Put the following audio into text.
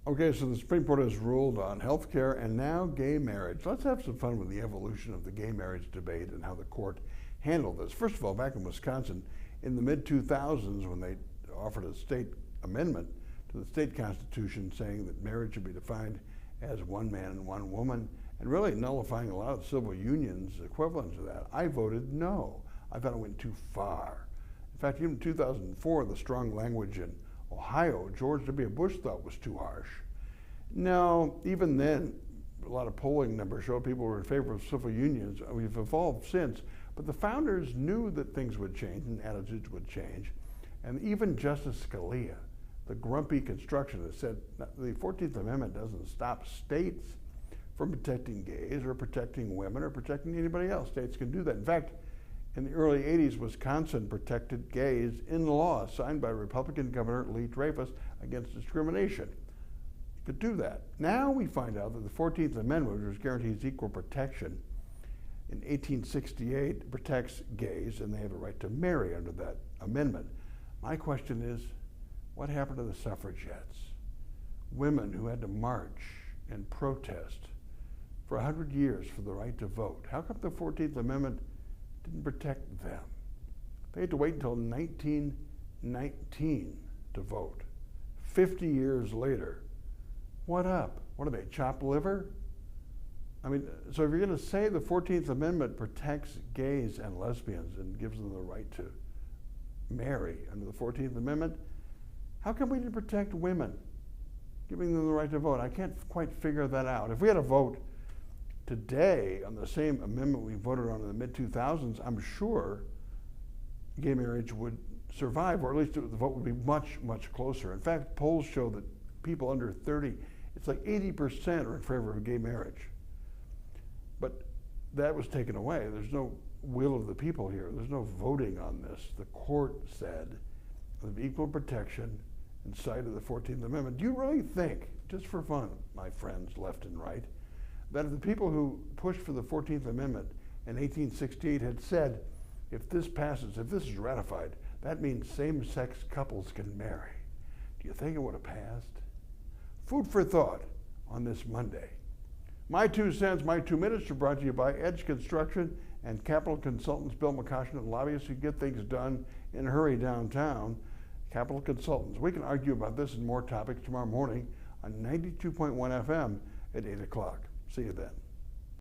Okay, so the Supreme Court has ruled on health care and now gay marriage. Let's have some fun with the evolution of the gay marriage debate and how the court handled this. First of all, back in Wisconsin, in the mid-2000s, when they offered a state amendment to the state constitution saying that marriage should be defined as one man and one woman, and really nullifying a lot of civil unions equivalent to that, I voted no. I thought it went too far. In fact, even in 2004, the strong language in Ohio, George W. Bush thought was too harsh. Now, even then, a lot of polling numbers showed people were in favor of civil unions. We've evolved since, but the founders knew that things would change and attitudes would change. And even Justice Scalia, the grumpy constructionist, said the 14th Amendment doesn't stop states from protecting gays or protecting women or protecting anybody else. States can do that. In fact, in the early 80s, Wisconsin protected gays in law, signed by Republican Governor Lee Dreyfus against discrimination. You could do that. Now we find out that the 14th Amendment, which guarantees equal protection, in 1868 protects gays and they have a right to marry under that amendment. My question is, what happened to the suffragettes? Women who had to march and protest for 100 years for the right to vote. How come the 14th Amendment didn't protect them? They had to wait until 1919 to vote. 50 years later, what up? What are they, chopped liver? I mean, so if you're going to say the 14th Amendment protects gays and lesbians and gives them the right to marry under the 14th Amendment, how come we didn't protect women, giving them the right to vote? I can't quite figure that out. If we had a vote today on the same amendment we voted on in the mid-2000s, I'm sure gay marriage would survive, or at least the vote would be much, much closer. In fact, polls show that people under 30, it's like 80% are in favor of gay marriage. But that was taken away. There's no will of the people here. There's no voting on this. The court said of equal protection in sight of the 14th Amendment. Do you really think, just for fun, my friends left and right, that if the people who pushed for the 14th Amendment in 1868 had said, if this passes, if this is ratified, that means same-sex couples can marry, do you think it would have passed? Food for thought on this Monday. My 2 cents, my 2 minutes are brought to you by Edge Construction and Capital Consultants, Bill McCoshen and lobbyists who get things done in a hurry downtown. Capital Consultants. We can argue about this and more topics tomorrow morning on 92.1 FM at 8 o'clock. See you then.